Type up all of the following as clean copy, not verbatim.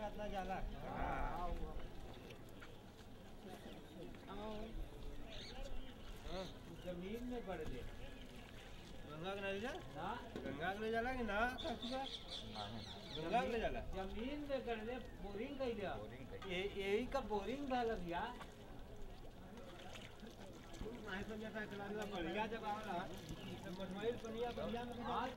जमीन में पड़ गए गंगा के नदी ना गंगा के ले जाला कि ना गंगा के ले जाला जमीन में कर दे बोरिंग कर दिया यही का बोरिंग डाल दिया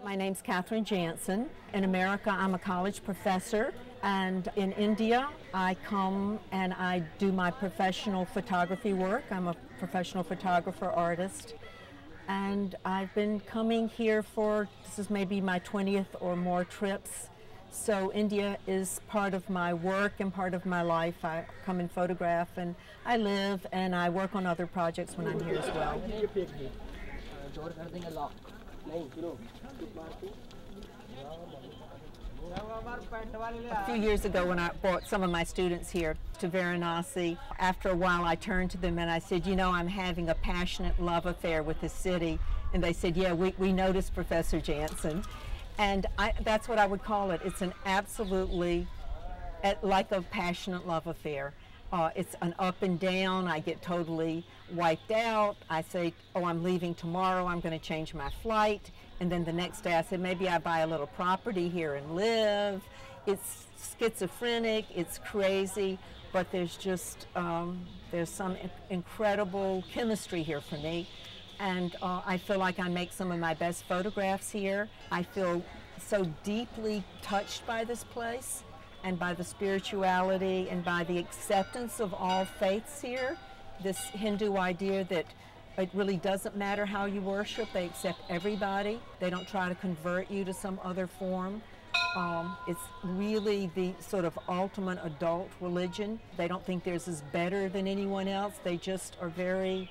My name's Catherine Jansen. In America, I'm a college professor, and in India, I come and I do my professional photography work. I'm a professional photographer artist, and I've been coming here for, this is maybe my 20th or more trips. So India is part of my work and part of my life. I come and photograph, and I live and I work on other projects when I'm here as well. A few years ago when I brought some of my students here to Varanasi, after a while I turned to them and I said, you know, I'm having a passionate love affair with the city. And they said, yeah, we noticed, Professor Jansen. And that's what I would call it. It's an absolutely, like a passionate love affair. It's an up and down. I get totally wiped out. I say, oh, I'm leaving tomorrow. I'm going to change my flight. And then the next day I say, maybe I buy a little property here and live. It's schizophrenic. It's crazy. But there's just, there's some incredible chemistry here for me. And I feel like I make some of my best photographs here. I feel so deeply touched by this place and by the spirituality and by the acceptance of all faiths here. This Hindu idea that it really doesn't matter how you worship, they accept everybody. They don't try to convert you to some other form. It's really the sort of ultimate adult religion. They don't think theirs is better than anyone else. They just are very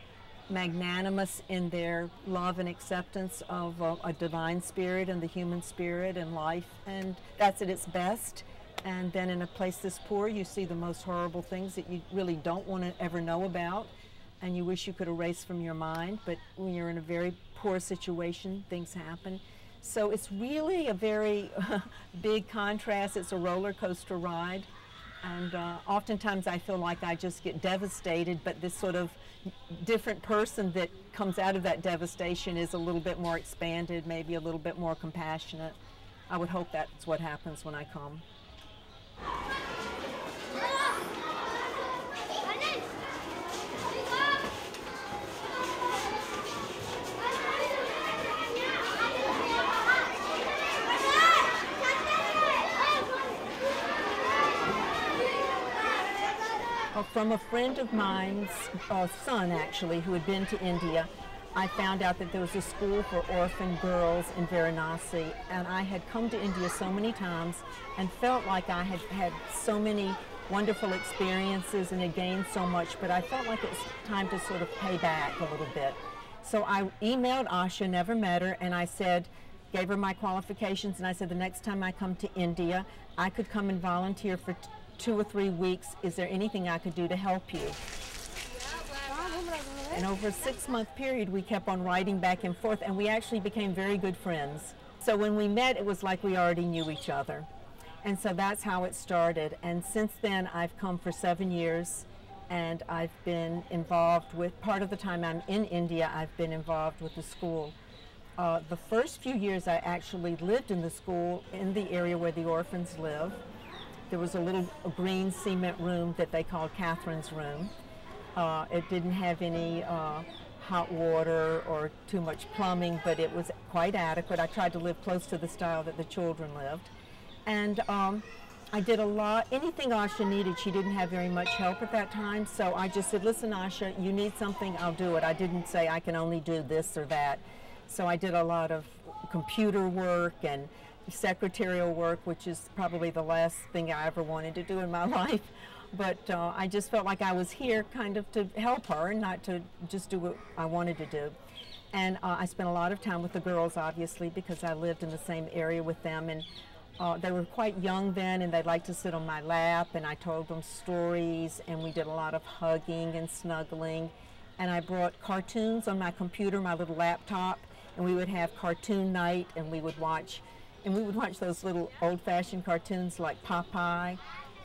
magnanimous in their love and acceptance of a divine spirit and the human spirit and life, and that's at its best. And then in a place this poor, you see the most horrible things that you really don't want to ever know about, and you wish you could erase from your mind, but when you're in a very poor situation, things happen. So it's really a very big contrast. It's a roller coaster ride. And oftentimes I feel like I just get devastated, but this sort of different person that comes out of that devastation is a little bit more expanded, maybe a little bit more compassionate. I would hope that's what happens when I come. From a friend of mine's son, actually, who had been to India, I found out that there was a school for orphan girls in Varanasi, and I had come to India so many times and felt like I had had so many wonderful experiences and had gained so much, but I felt like it was time to sort of pay back a little bit. So I emailed Asha, never met her, and I said, gave her my qualifications, and I said the next time I come to India, I could come and volunteer for 2 or 3 weeks. Is there anything I could do to help you? And over a 6-month period, we kept on writing back and forth, and we actually became very good friends. So when we met, it was like we already knew each other. And so that's how it started. And since then, I've come for 7 years, and I've been involved with, part of the time I'm in India, I've been involved with the school. The first few years, I actually lived in the school in the area where the orphans live. There was a little green cement room that they called Catherine's room. It didn't have any hot water or too much plumbing, but it was quite adequate. I tried to live close to the style that the children lived. And I did a lot, anything Asha needed. She didn't have very much help at that time, so I just said, listen, Asha, you need something, I'll do it. I didn't say I can only do this or that. So I did a lot of computer work and secretarial work, which is probably the last thing I ever wanted to do in my life. But I just felt like I was here kind of to help her and not to just do what I wanted to do. And I spent a lot of time with the girls, obviously, because I lived in the same area with them. And they were quite young then, and they'd like to sit on my lap, and I told them stories, and we did a lot of hugging and snuggling. And I brought cartoons on my computer, my little laptop, and we would have cartoon night, and we would watch those little old-fashioned cartoons like Popeye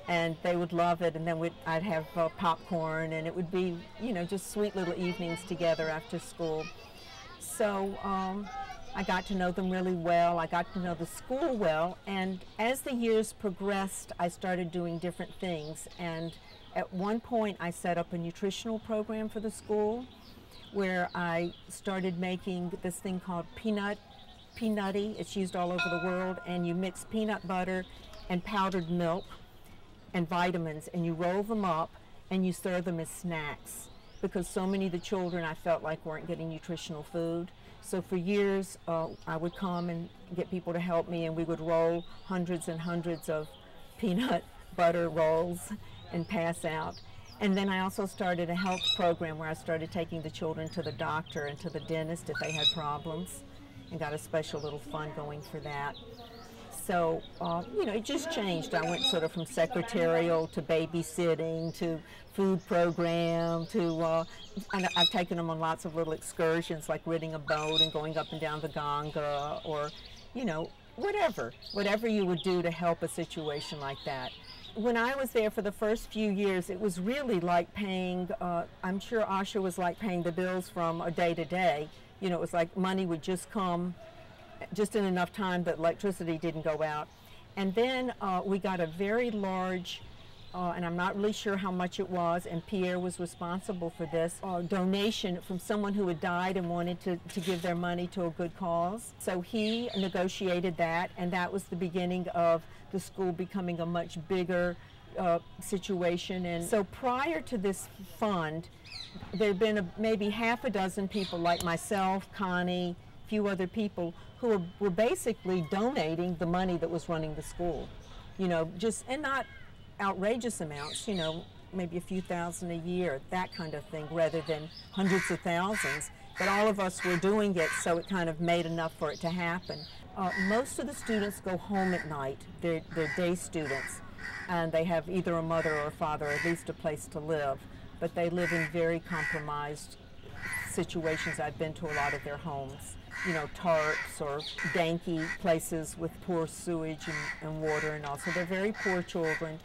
and they would love it, and then I'd have popcorn, and it would be, you know, just sweet little evenings together after school. So I got to know them really well. I got to know the school well, and as the years progressed, I started doing different things. And at one point, I set up a nutritional program for the school where I started making this thing called peanutty. It's used all over the world, and you mix peanut butter and powdered milk and vitamins, and you roll them up and you serve them as snacks, because so many of the children I felt like weren't getting nutritional food. So for years I would come and get people to help me, and we would roll hundreds and hundreds of peanut butter rolls and pass out. And then I also started a health program where I started taking the children to the doctor and to the dentist if they had problems, and got a special little fund going for that. So, you know, it just changed. I went sort of from secretarial to babysitting to food program to, and I've taken them on lots of little excursions, like ridding a boat and going up and down the Ganga, or, you know, whatever you would do to help a situation like that. When I was there for the first few years, it was really like paying, I'm sure Asha was like paying the bills from a day to day. You know, it was like money would just come just in enough time that electricity didn't go out. And then we got a very large, and I'm not really sure how much it was, and Pierre was responsible for this, donation from someone who had died and wanted to give their money to a good cause. So he negotiated that, and that was the beginning of the school becoming a much bigger situation. And so prior to this fund, there had been maybe half a dozen people like myself, Connie, a few other people who were basically donating the money that was running the school. You know, just, and not outrageous amounts, you know, maybe a few thousand a year, that kind of thing, rather than hundreds of thousands. But all of us were doing it, so it kind of made enough for it to happen. Most of the students go home at night. They're day students, and they have either a mother or a father, or at least a place to live. But they live in very compromised situations. I've been to a lot of their homes, you know, tarps or danky places with poor sewage and water and all. So they're very poor children,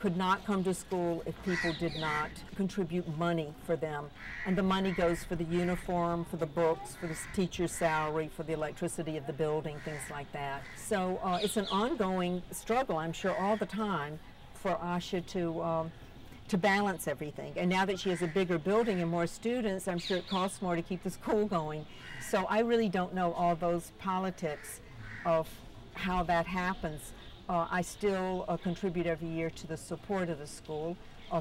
could not come to school if people did not contribute money for them. And the money goes for the uniform, for the books, for the teacher's salary, for the electricity of the building, things like that. So it's an ongoing struggle, I'm sure, all the time for Asha to balance everything. And now that she has a bigger building and more students, I'm sure it costs more to keep the school going. So I really don't know all those politics of how that happens. I still contribute every year to the support of the school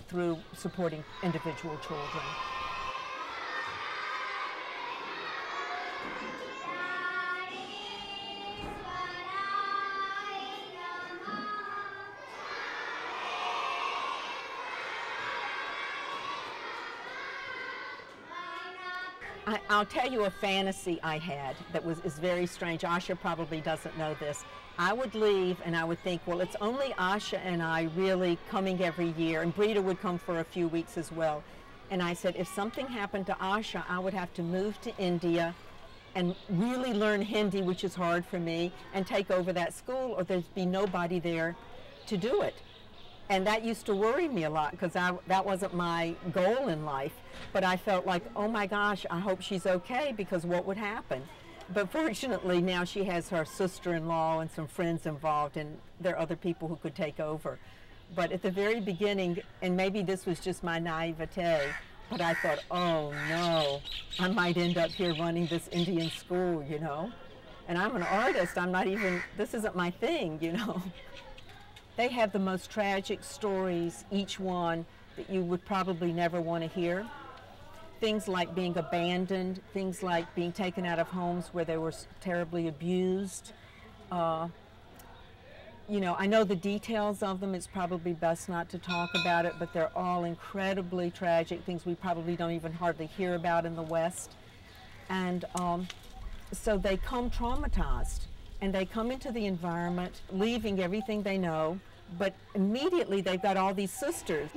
through supporting individual children. I'll tell you a fantasy I had that is very strange. Asha probably doesn't know this. I would leave and I would think, well, it's only Asha and I really coming every year, and Brita would come for a few weeks as well. And I said, if something happened to Asha, I would have to move to India and really learn Hindi, which is hard for me, and take over that school, or there'd be nobody there to do it. And that used to worry me a lot, because that wasn't my goal in life. But I felt like, oh my gosh, I hope she's okay, because what would happen? But fortunately, now she has her sister-in-law and some friends involved, and there are other people who could take over. But at the very beginning, and maybe this was just my naivete, but I thought, oh no, I might end up here running this Indian school, you know? And I'm an artist, I'm not even, this isn't my thing, you know? They have the most tragic stories, each one, that you would probably never want to hear. Things like being abandoned, things like being taken out of homes where they were terribly abused. You know, I know the details of them, it's probably best not to talk about it, but they're all incredibly tragic, things we probably don't even hardly hear about in the West. And so they come traumatized, and they come into the environment leaving everything they know, but immediately they've got all these sisters.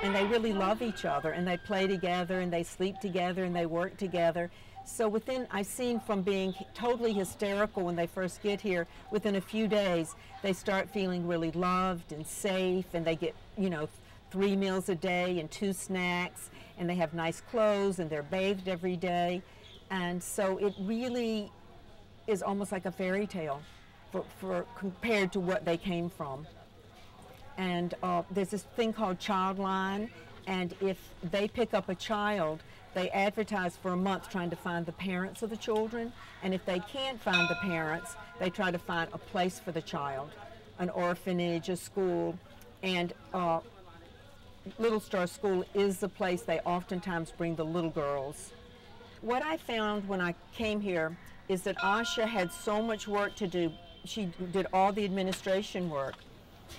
and they really love each other, and they play together, and they sleep together, and they work together. So I've seen from being totally hysterical when they first get here, within a few days, they start feeling really loved and safe, and they get, 3 meals a day and 2 snacks, and they have nice clothes, and they're bathed every day. And so it really is almost like a fairy tale for compared to what they came from. And there's this thing called Childline, and if they pick up a child, they advertise for a month trying to find the parents of the children, and if they can't find the parents, they try to find a place for the child, an orphanage, a school, and Little Star School is the place they oftentimes bring the little girls. What I found when I came here is that Asha had so much work to do. She did all the administration work,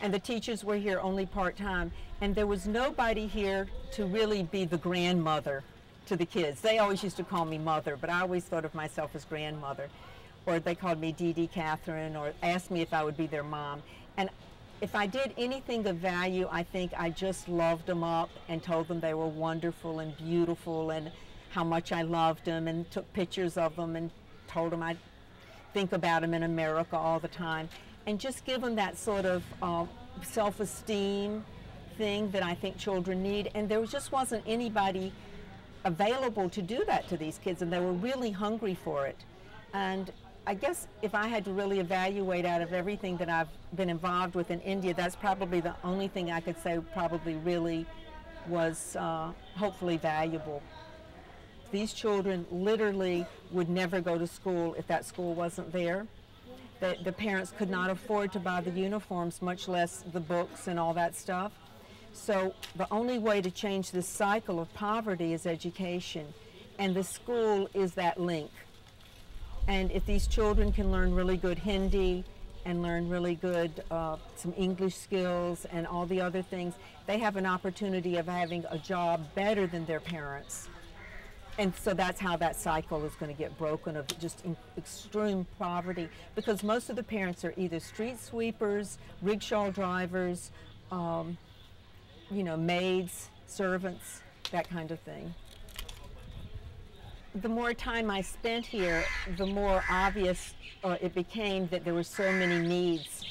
and the teachers were here only part-time, and there was nobody here to really be the grandmother to the kids. They always used to call me mother, but I always thought of myself as grandmother. Or they called me Dee Dee Catherine, or asked me if I would be their mom. And if I did anything of value, I think I just loved them up and told them they were wonderful and beautiful and how much I loved them, and took pictures of them and told them I'd think about them in America all the time, and just give them that sort of self-esteem thing that I think children need. And there just wasn't anybody available to do that to these kids, and they were really hungry for it. And I guess if I had to really evaluate out of everything that I've been involved with in India, that's probably the only thing I could say probably really was hopefully valuable. These children literally would never go to school if that school wasn't there. The parents could not afford to buy the uniforms, much less the books and all that stuff. So the only way to change this cycle of poverty is education, and the school is that link. And if these children can learn really good Hindi and learn really good some English skills and all the other things, they have an opportunity of having a job better than their parents. And so that's how that cycle is going to get broken, of just extreme poverty, because most of the parents are either street sweepers, rickshaw drivers, maids, servants, that kind of thing. The more time I spent here, the more obvious it became that there were so many needs.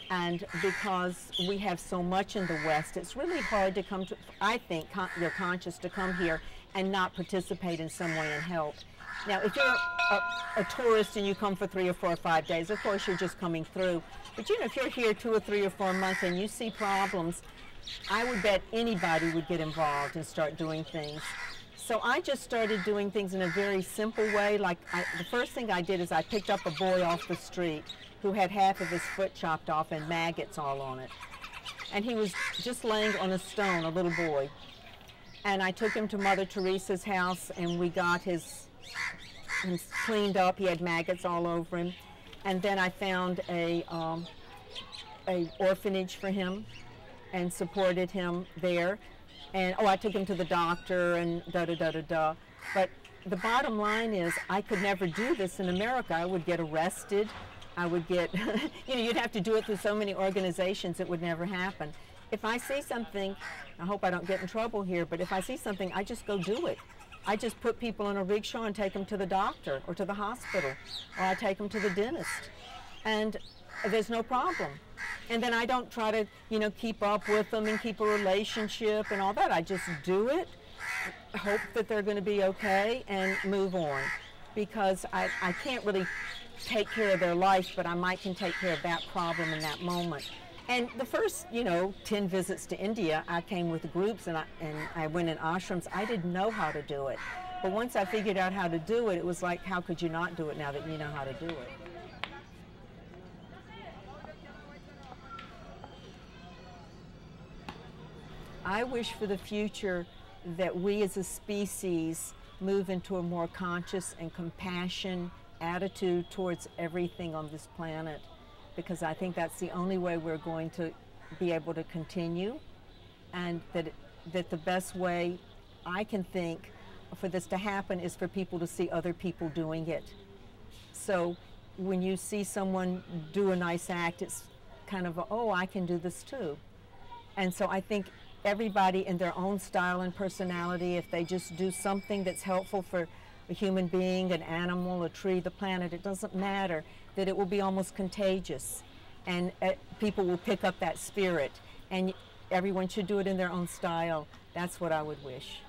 And because we have so much in the West, it's really hard to come to, I think, you're conscious to come here and not participate in some way and help. Now, if you're a tourist and you come for 3 or 4 or 5 days, of course you're just coming through. But if you're here 2 or 3 or 4 months and you see problems, I would bet anybody would get involved and start doing things. So I just started doing things in a very simple way. Like the first thing I did is I picked up a boy off the street who had half of his foot chopped off and maggots all on it. And he was just laying on a stone, a little boy. And I took him to Mother Teresa's house, and we got him cleaned up. He had maggots all over him. And then I found a orphanage for him and supported him there. And I took him to the doctor and da-da-da-da-da. But the bottom line is I could never do this in America. I would get arrested. I would get, you'd have to do it through so many organizations, it would never happen. If I see something, I hope I don't get in trouble here, but if I see something, I just go do it. I just put people in a rickshaw and take them to the doctor or to the hospital, or I take them to the dentist. And there's no problem. And then I don't try to, keep up with them and keep a relationship and all that. I just do it, hope that they're going to be okay, and move on. Because I can't really take care of their life, but I can take care of that problem in that moment. And the first, 10 visits to India, I came with groups and I went in ashrams. I didn't know how to do it. But once I figured out how to do it, it was like, how could you not do it now that you know how to do it? I wish for the future that we as a species move into a more conscious and compassionate attitude towards everything on this planet, because I think that's the only way we're going to be able to continue, and that the best way I can think for this to happen is for people to see other people doing it. So when you see someone do a nice act, it's kind of, oh, I can do this too. And so I think everybody in their own style and personality, if they just do something that's helpful for a human being, an animal, a tree, the planet, it doesn't matter, that it will be almost contagious. And people will pick up that spirit. And everyone should do it in their own style. That's what I would wish.